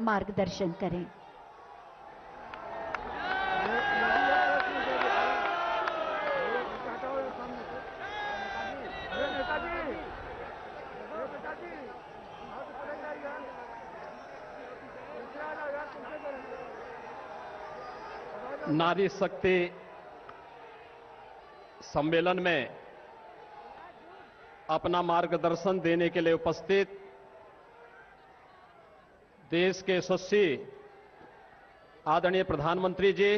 मार्गदर्शन करें। नारी शक्ति सम्मेलन में अपना मार्गदर्शन देने के लिए उपस्थित देश के यशस्वी आदरणीय प्रधानमंत्री जी,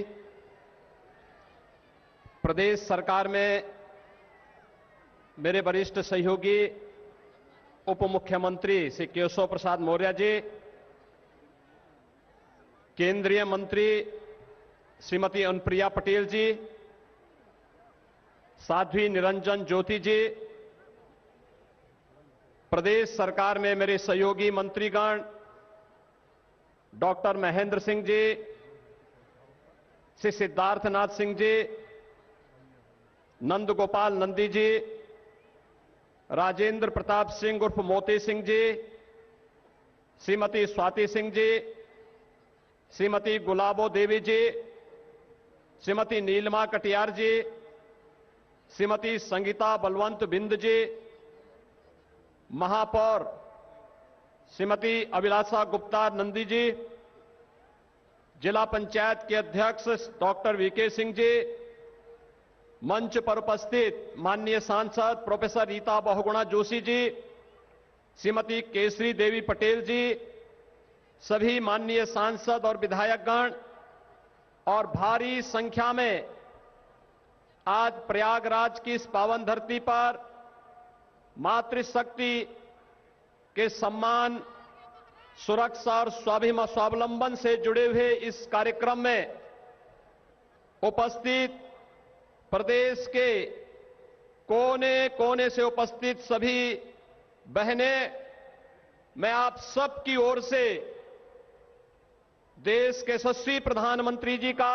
प्रदेश सरकार में मेरे वरिष्ठ सहयोगी उप मुख्यमंत्री श्री केशव प्रसाद मौर्य जी, केंद्रीय मंत्री श्रीमती अनुप्रिया पटेल जी, साध्वी निरंजन ज्योति जी, प्रदेश सरकार में मेरे सहयोगी मंत्रीगण डॉक्टर महेंद्र सिंह जी, श्री सिद्धार्थनाथ सिंह जी, नंद गोपाल नंदी जी, राजेंद्र प्रताप सिंह उर्फ मोती सिंह जी, श्रीमती स्वाति सिंह जी, श्रीमती गुलाबो देवी जी, श्रीमती नीलिमा कटियार जी, श्रीमती संगीता बलवंत बिंद जी, महापौर श्रीमती अभिलाषा गुप्ता नंदी जी, जिला पंचायत के अध्यक्ष डॉक्टर वीके सिंह जी, मंच पर उपस्थित माननीय सांसद प्रोफेसर रीता बहुगुणा जोशी जी, श्रीमती केसरी देवी पटेल जी, सभी माननीय सांसद और विधायकगण और भारी संख्या में आज प्रयागराज की इस पावन धरती पर मातृशक्ति के सम्मान, सुरक्षा और स्वावलंबन से जुड़े हुए इस कार्यक्रम में उपस्थित प्रदेश के कोने कोने से उपस्थित सभी बहनें, मैं आप सब की ओर से देश के यशस्वी प्रधानमंत्री जी का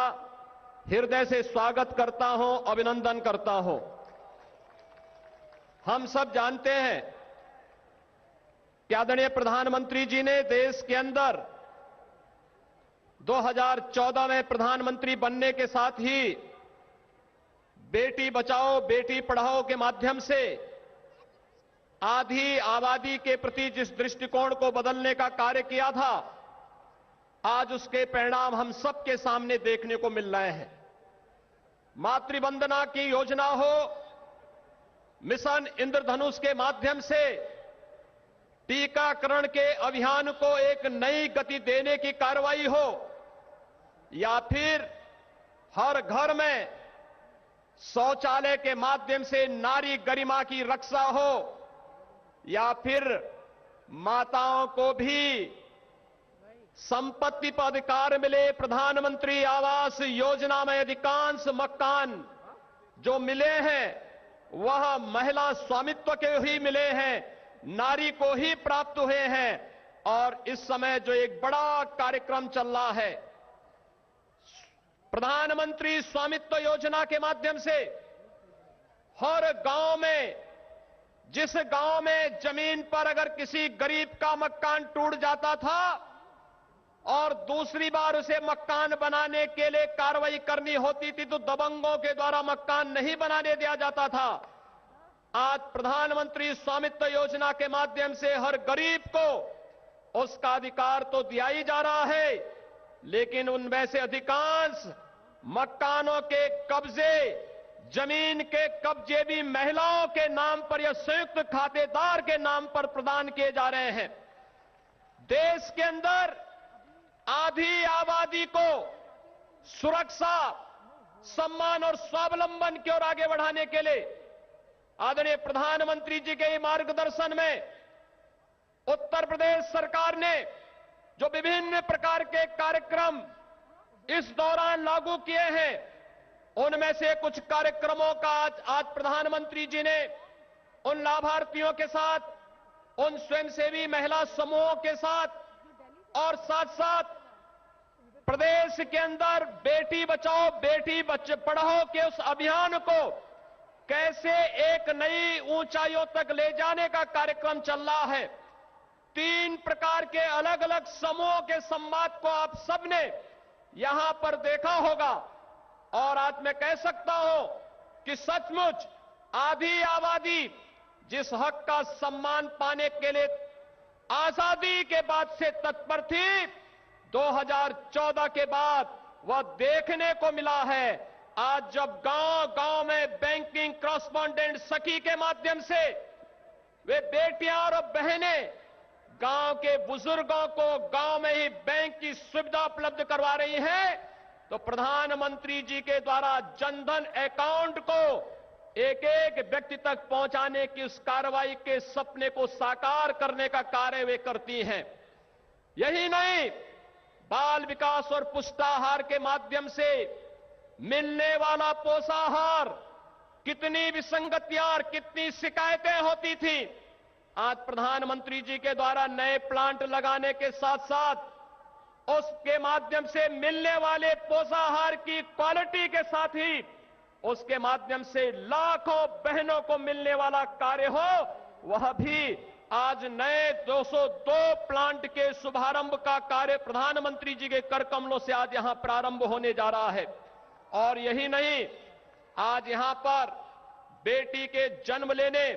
हृदय से स्वागत करता हूं, अभिनंदन करता हूं। हम सब जानते हैं कि आदरणीय प्रधानमंत्री जी ने देश के अंदर 2014 में प्रधानमंत्री बनने के साथ ही बेटी बचाओ बेटी पढ़ाओ के माध्यम से आधी आबादी के प्रति जिस दृष्टिकोण को बदलने का कार्य किया था, आज उसके परिणाम हम सबके सामने देखने को मिल रहे हैं। मातृवंदना की योजना हो, मिशन इंद्रधनुष के माध्यम से टीकाकरण के अभियान को एक नई गति देने की कार्रवाई हो, या फिर हर घर में शौचालय के माध्यम से नारी गरिमा की रक्षा हो, या फिर माताओं को भी संपत्ति पर अधिकार मिले। प्रधानमंत्री आवास योजना में अधिकांश मकान जो मिले हैं वह महिला स्वामित्व के ही मिले हैं, नारी को ही प्राप्त हुए हैं। और इस समय जो एक बड़ा कार्यक्रम चल रहा है, प्रधानमंत्री स्वामित्व योजना के माध्यम से हर गांव में, जिस गांव में जमीन पर अगर किसी गरीब का मकान टूट जाता था और दूसरी बार उसे मकान बनाने के लिए कार्रवाई करनी होती थी तो दबंगों के द्वारा मकान नहीं बनाने दिया जाता था, आज प्रधानमंत्री स्वामित्व योजना के माध्यम से हर गरीब को उसका अधिकार तो दिया ही जा रहा है, लेकिन उनमें से अधिकांश मकानों के कब्जे, जमीन के कब्जे भी महिलाओं के नाम पर या संयुक्त खातेदार के नाम पर प्रदान किए जा रहे हैं। देश के अंदर आधी आबादी को सुरक्षा, सम्मान और स्वावलंबन की ओर आगे बढ़ाने के लिए आदरणीय प्रधानमंत्री जी के मार्गदर्शन में उत्तर प्रदेश सरकार ने जो विभिन्न प्रकार के कार्यक्रम इस दौरान लागू किए हैं, उनमें से कुछ कार्यक्रमों का आज प्रधानमंत्री जी ने उन लाभार्थियों के साथ, उन स्वयंसेवी महिला समूहों के साथ और साथ साथ प्रदेश के अंदर बेटी बचाओ बेटी पढ़ाओ के उस अभियान को कैसे एक नई ऊंचाइयों तक ले जाने का कार्यक्रम चल रहा है। तीन प्रकार के अलग अलग समूहों के संवाद को आप सबने यहां पर देखा होगा और आज मैं कह सकता हूं कि सचमुच आधी आबादी जिस हक का सम्मान पाने के लिए आजादी के बाद से तत्पर थी, 2014 के बाद वह देखने को मिला है। आज जब गांव-गांव में बैंकिंग कॉरेस्पॉन्डेंट सखी के माध्यम से वे बेटियां और बहनें गांव के बुजुर्गों को गांव में ही बैंक की सुविधा उपलब्ध करवा रही हैं, तो प्रधानमंत्री जी के द्वारा जनधन अकाउंट को एक एक व्यक्ति तक पहुंचाने की उस कार्रवाई के सपने को साकार करने का कार्य वे करती हैं। यही नहीं, बाल विकास और पुष्टाहार के माध्यम से मिलने वाला पोषाहार, कितनी विसंगतियां और कितनी शिकायतें होती थी, आज प्रधानमंत्री जी के द्वारा नए प्लांट लगाने के साथ साथ उसके माध्यम से मिलने वाले पोषाहार की क्वालिटी के साथ ही उसके माध्यम से लाखों बहनों को मिलने वाला कार्य हो, वह भी आज नए 202 प्लांट के शुभारंभ का कार्य प्रधानमंत्री जी के कर कमलों से आज यहां प्रारंभ होने जा रहा है। और यही नहीं, आज यहां पर बेटी के जन्म लेने,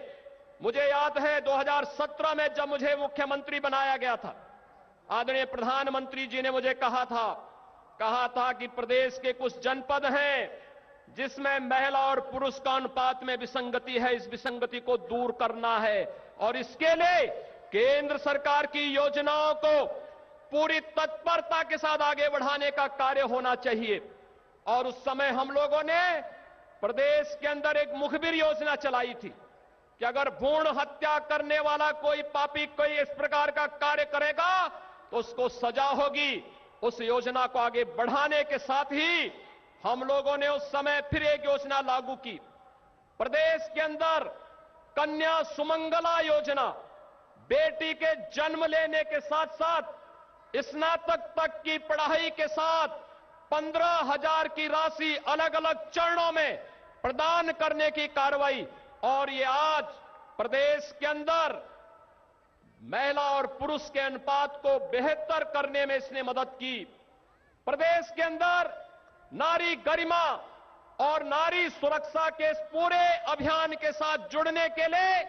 मुझे याद है 2017 में जब मुझे मुख्यमंत्री बनाया गया था, आदरणीय प्रधानमंत्री जी ने मुझे कहा था कि प्रदेश के कुछ जनपद हैं जिसमें महिला और पुरुष का अनुपात में विसंगति है, इस विसंगति को दूर करना है और इसके लिए केंद्र सरकार की योजनाओं को पूरी तत्परता के साथ आगे बढ़ाने का कार्य होना चाहिए। और उस समय हम लोगों ने प्रदेश के अंदर एक मुखबिर योजना चलाई थी कि अगर भ्रूण हत्या करने वाला कोई पापी कोई इस प्रकार का कार्य करेगा तो उसको सजा होगी। उस योजना को आगे बढ़ाने के साथ ही हम लोगों ने उस समय फिर एक योजना लागू की। प्रदेश के अंदर कन्या सुमंगला योजना, बेटी के जन्म लेने के साथ साथ स्नातक तक की पढ़ाई के साथ 15,000 की राशि अलग अलग चरणों में प्रदान करने की कार्रवाई, और ये आज प्रदेश के अंदर महिला और पुरुष के अनुपात को बेहतर करने में इसने मदद की। प्रदेश के अंदर नारी गरिमा और नारी सुरक्षा के इस पूरे अभियान के साथ जुड़ने के लिए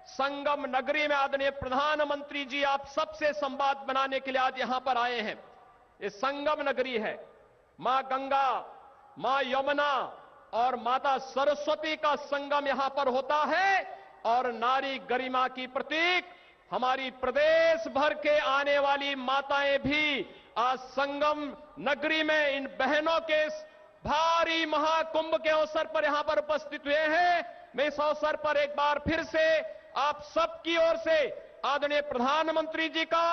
संगम नगरी में आदरणीय प्रधानमंत्री जी आप सबसे संवाद बनाने के लिए आज यहां पर आए हैं। ये संगम नगरी है, मां गंगा, मां यमुना और माता सरस्वती का संगम यहां पर होता है और नारी गरिमा की प्रतीक हमारी प्रदेश भर के आने वाली माताएं भी आज संगम नगरी में इन बहनों के इस भारी महाकुंभ के अवसर पर यहां पर उपस्थित हुए हैं। मैं इस अवसर पर एक बार फिर से आप सबकी ओर से आदरणीय प्रधानमंत्री जी का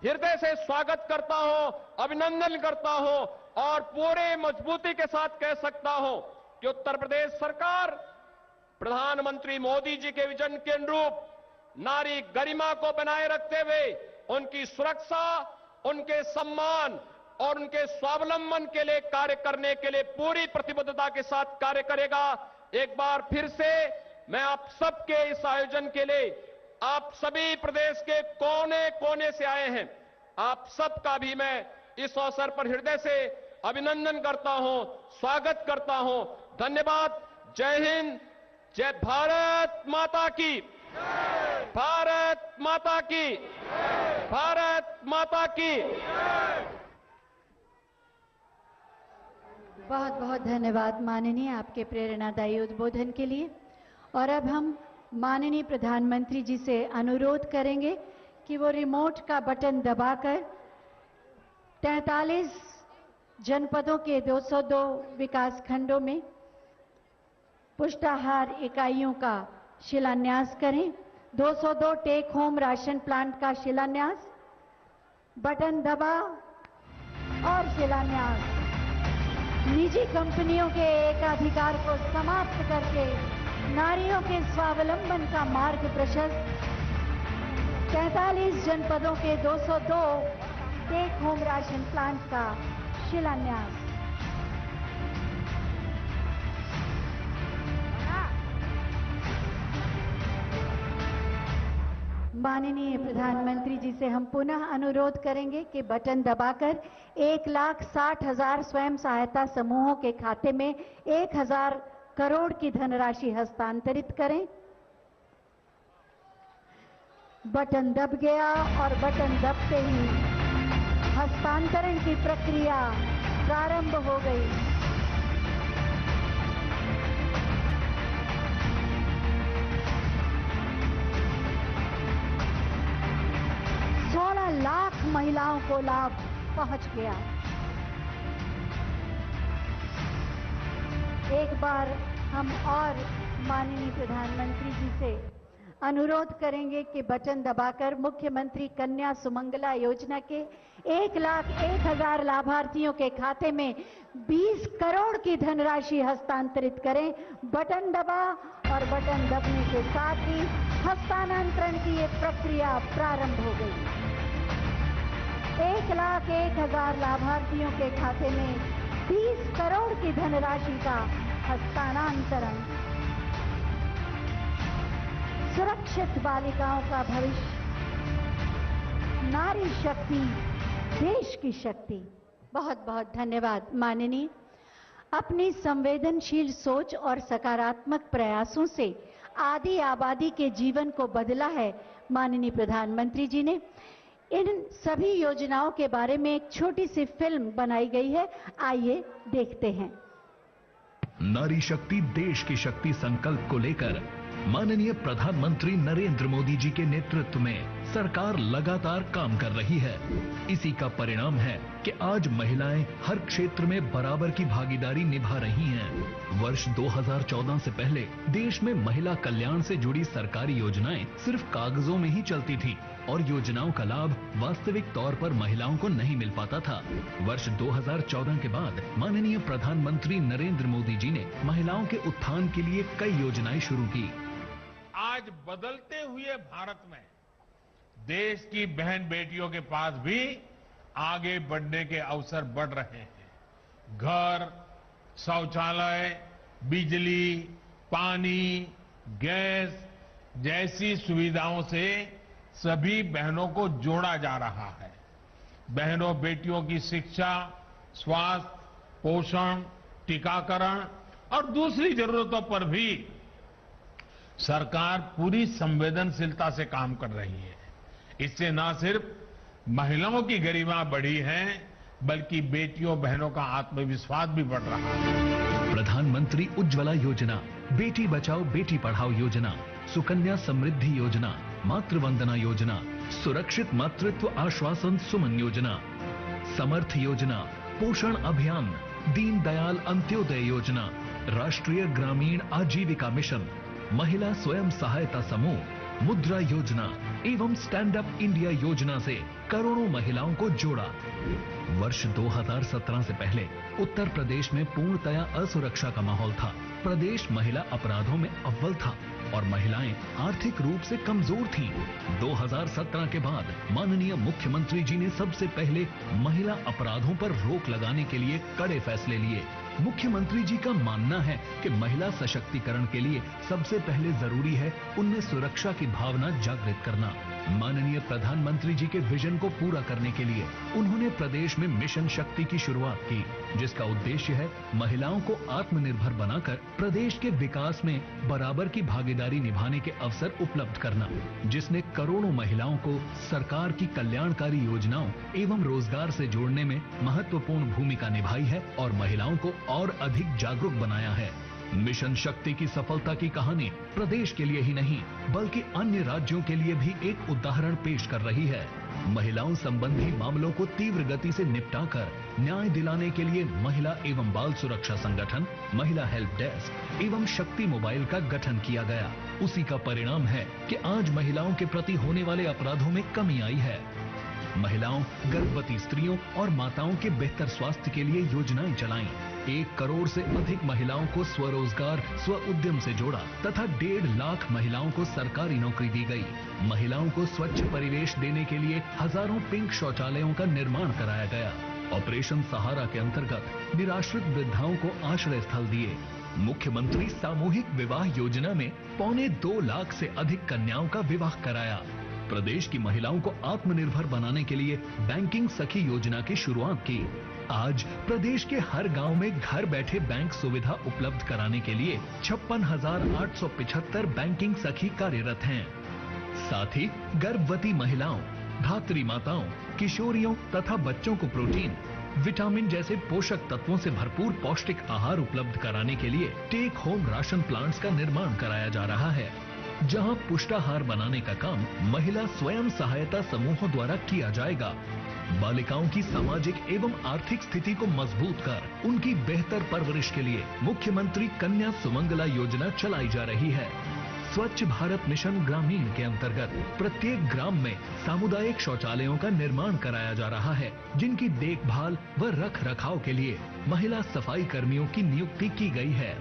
हृदय से स्वागत करता हूं, अभिनंदन करता हूं और पूरे मजबूती के साथ कह सकता हूं कि उत्तर प्रदेश सरकार प्रधानमंत्री मोदी जी के विजन के अनुरूप नारी गरिमा को बनाए रखते हुए उनकी सुरक्षा, उनके सम्मान और उनके स्वावलंबन के लिए कार्य करने के लिए पूरी प्रतिबद्धता के साथ कार्य करेगा। एक बार फिर से मैं आप सबके इस आयोजन के लिए, आप सभी प्रदेश के कोने कोने से आए हैं, आप सबका भी मैं इस अवसर पर हृदय से अभिनंदन करता हूं, स्वागत करता हूं। धन्यवाद। जय हिंद, जय भारत माता की, भारत माता की, भारत माता की। बहुत बहुत धन्यवाद माननीय आपके प्रेरणादायी उद्बोधन के लिए। और अब हम माननीय प्रधानमंत्री जी से अनुरोध करेंगे कि वो रिमोट का बटन दबाकर 43 जनपदों के 202 विकास खंडों में पुष्टाहार इकाइयों का शिलान्यास करें। 202 टेक होम राशन प्लांट का शिलान्यास, बटन दबा और शिलान्यास। निजी कंपनियों के एकाधिकार को समाप्त करके नारियों के स्वावलंबन का मार्ग प्रशस्त। 43 जनपदों के 202 टेक होम राशन प्लांट का शिलान्यास। माननीय प्रधानमंत्री जी से हम पुनः अनुरोध करेंगे कि बटन दबाकर 1,60,000 स्वयं सहायता समूहों के खाते में 1,000 करोड़ की धनराशि हस्तांतरित करें। बटन दब गया और बटन दबते ही हस्तांतरण की प्रक्रिया प्रारंभ हो गई। लाख महिलाओं को लाभ पहुंच गया। एक बार हम और माननीय प्रधानमंत्री जी से अनुरोध करेंगे कि बटन दबाकर मुख्यमंत्री कन्या सुमंगला योजना के 1,01,000 लाभार्थियों के खाते में 20 करोड़ की धनराशि हस्तांतरित करें। बटन दबा और बटन दबने के साथ ही हस्तांतरण की ये प्रक्रिया प्रारंभ हो गई। 1,01,000 लाभार्थियों के खाते में 20 करोड़ की धनराशि का हस्तांतरण। सुरक्षित बालिकाओं का भविष्य, नारी शक्ति, देश की शक्ति। बहुत बहुत धन्यवाद माननीय। अपनी संवेदनशील सोच और सकारात्मक प्रयासों से आधी आबादी के जीवन को बदला है माननीय प्रधानमंत्री जी ने। इन सभी योजनाओं के बारे में एक छोटी सी फिल्म बनाई गई है, आइए देखते हैं। नारी शक्ति देश की शक्ति संकल्प को लेकर माननीय प्रधानमंत्री नरेंद्र मोदी जी के नेतृत्व में सरकार लगातार काम कर रही है। इसी का परिणाम है कि आज महिलाएं हर क्षेत्र में बराबर की भागीदारी निभा रही हैं। वर्ष 2014 से पहले देश में महिला कल्याण से जुड़ी सरकारी योजनाएं सिर्फ कागजों में ही चलती थी और योजनाओं का लाभ वास्तविक तौर पर महिलाओं को नहीं मिल पाता था। वर्ष 2014 के बाद माननीय प्रधानमंत्री नरेंद्र मोदी जी ने महिलाओं के उत्थान के लिए कई योजनाएं शुरू की। आज बदलते हुए भारत में देश की बहन बेटियों के पास भी आगे बढ़ने के अवसर बढ़ रहे हैं। घर, शौचालय, बिजली, पानी, गैस जैसी सुविधाओं से सभी बहनों को जोड़ा जा रहा है। बहनों बेटियों की शिक्षा, स्वास्थ्य, पोषण, टीकाकरण और दूसरी जरूरतों पर भी सरकार पूरी संवेदनशीलता से काम कर रही है। इससे न सिर्फ महिलाओं की गरिमा बढ़ी है, बल्कि बेटियों बहनों का आत्मविश्वास भी बढ़ रहा है। प्रधानमंत्री उज्ज्वला योजना, बेटी बचाओ बेटी पढ़ाओ योजना, सुकन्या समृद्धि योजना, मातृ वंदना योजना, सुरक्षित मातृत्व आश्वासन सुमन योजना, समर्थ योजना, पोषण अभियान, दीनदयाल अंत्योदय योजना, राष्ट्रीय ग्रामीण आजीविका मिशन, महिला स्वयं सहायता समूह, मुद्रा योजना एवं स्टैंड अप इंडिया योजना से करोड़ों महिलाओं को जोड़ा। वर्ष 2017 से पहले उत्तर प्रदेश में पूर्णतया असुरक्षा का माहौल था। प्रदेश महिला अपराधों में अव्वल था और महिलाएं आर्थिक रूप से कमजोर थीं। 2017 के बाद माननीय मुख्यमंत्री जी ने सबसे पहले महिला अपराधों पर रोक लगाने के लिए कड़े फैसले लिए। मुख्यमंत्री जी का मानना है कि महिला सशक्तिकरण के लिए सबसे पहले जरूरी है उनमें सुरक्षा की भावना जागृत करना। माननीय प्रधानमंत्री जी के विजन को पूरा करने के लिए उन्होंने प्रदेश में मिशन शक्ति की शुरुआत की, जिसका उद्देश्य है महिलाओं को आत्मनिर्भर बनाकर प्रदेश के विकास में बराबर की भागीदारी निभाने के अवसर उपलब्ध करना, जिसने करोड़ों महिलाओं को सरकार की कल्याणकारी योजनाओं एवं रोजगार से जोड़ने में महत्वपूर्ण भूमिका निभाई है और महिलाओं को और अधिक जागरूक बनाया है। मिशन शक्ति की सफलता की कहानी प्रदेश के लिए ही नहीं बल्कि अन्य राज्यों के लिए भी एक उदाहरण पेश कर रही है। महिलाओं संबंधी मामलों को तीव्र गति से निपटाकर न्याय दिलाने के लिए महिला एवं बाल सुरक्षा संगठन, महिला हेल्प डेस्क एवं शक्ति मोबाइल का गठन किया गया। उसी का परिणाम है कि आज महिलाओं के प्रति होने वाले अपराधों में कमी आई है। महिलाओं, गर्भवती स्त्रियों और माताओं के बेहतर स्वास्थ्य के लिए योजनाएं चलाईं। 1 करोड़ से अधिक महिलाओं को स्वरोजगार, स्व उद्यम से जोड़ा तथा 1.5 लाख महिलाओं को सरकारी नौकरी दी गई। महिलाओं को स्वच्छ परिवेश देने के लिए हजारों पिंक शौचालयों का निर्माण कराया गया। ऑपरेशन सहारा के अंतर्गत निराश्रित वृद्धाओं को आश्रय स्थल दिए। मुख्यमंत्री सामूहिक विवाह योजना में 2.25 लाख से अधिक कन्याओं का विवाह कराया। प्रदेश की महिलाओं को आत्मनिर्भर बनाने के लिए बैंकिंग सखी योजना की शुरुआत की। आज प्रदेश के हर गांव में घर बैठे बैंक सुविधा उपलब्ध कराने के लिए 56,875 बैंकिंग सखी कार्यरत हैं। साथ ही गर्भवती महिलाओं, धात्री माताओं, किशोरियों तथा बच्चों को प्रोटीन, विटामिन जैसे पोषक तत्वों से भरपूर पौष्टिक आहार उपलब्ध कराने के लिए टेक होम राशन प्लांट्स का निर्माण कराया जा रहा है, जहां पुष्टाहार बनाने का काम महिला स्वयं सहायता समूहों द्वारा किया जाएगा। बालिकाओं की सामाजिक एवं आर्थिक स्थिति को मजबूत कर उनकी बेहतर परवरिश के लिए मुख्यमंत्री कन्या सुमंगला योजना चलाई जा रही है। स्वच्छ भारत मिशन ग्रामीण के अंतर्गत प्रत्येक ग्राम में सामुदायिक शौचालयों का निर्माण कराया जा रहा है, जिनकी देखभाल व रख रखाव के लिए महिला सफाई कर्मियों की नियुक्ति की गई है।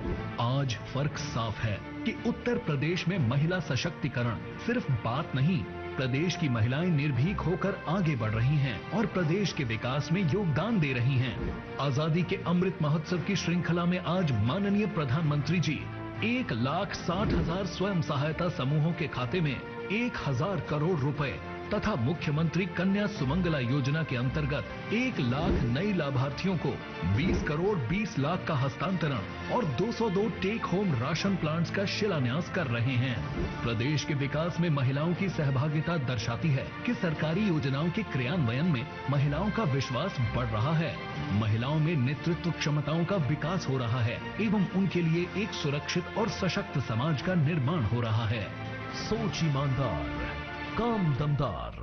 आज फर्क साफ है कि उत्तर प्रदेश में महिला सशक्तिकरण सिर्फ बात नहीं, प्रदेश की महिलाएं निर्भीक होकर आगे बढ़ रही हैं और प्रदेश के विकास में योगदान दे रही हैं। आजादी के अमृत महोत्सव की श्रृंखला में आज माननीय प्रधानमंत्री जी 1,60,000 स्वयं सहायता समूहों के खाते में 1,000 करोड़ रुपए तथा मुख्यमंत्री कन्या सुमंगला योजना के अंतर्गत 1 लाख नए लाभार्थियों को 20 करोड़ 20 लाख का हस्तांतरण और 202 टेक होम राशन प्लांट्स का शिलान्यास कर रहे हैं। प्रदेश के विकास में महिलाओं की सहभागिता दर्शाती है कि सरकारी योजनाओं के क्रियान्वयन में महिलाओं का विश्वास बढ़ रहा है, महिलाओं में नेतृत्व क्षमताओं का विकास हो रहा है एवं उनके लिए एक सुरक्षित और सशक्त समाज का निर्माण हो रहा है। सोच ईमानदार, काम दमदार।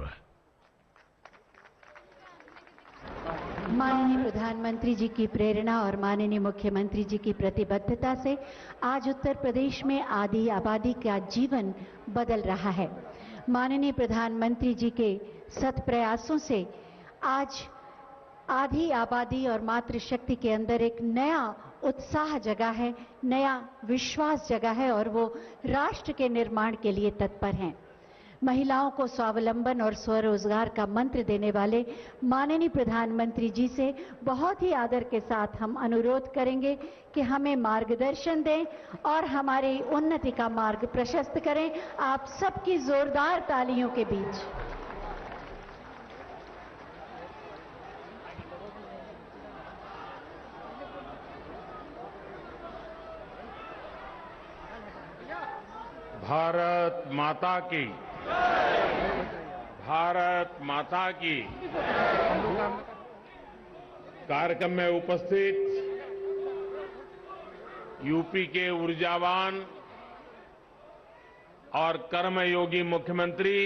माननीय प्रधानमंत्री जी की प्रेरणा और माननीय मुख्यमंत्री जी की प्रतिबद्धता से आज उत्तर प्रदेश में आधी आबादी का जीवन बदल रहा है। माननीय प्रधानमंत्री जी के सत प्रयासों से आज आधी आबादी और मातृशक्ति के अंदर एक नया उत्साह जगा है, नया विश्वास जगा है और वो राष्ट्र के निर्माण के लिए तत्पर हैं। महिलाओं को स्वावलंबन और स्वरोजगार का मंत्र देने वाले माननीय प्रधानमंत्री जी से बहुत ही आदर के साथ हम अनुरोध करेंगे कि हमें मार्गदर्शन दें और हमारी उन्नति का मार्ग प्रशस्त करें। आप सबकी जोरदार तालियों के बीच भारत माता की, भारत माता की। कार्यक्रम में उपस्थित यूपी के ऊर्जावान और कर्मयोगी मुख्यमंत्री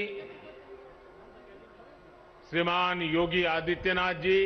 श्रीमान योगी आदित्यनाथ जी,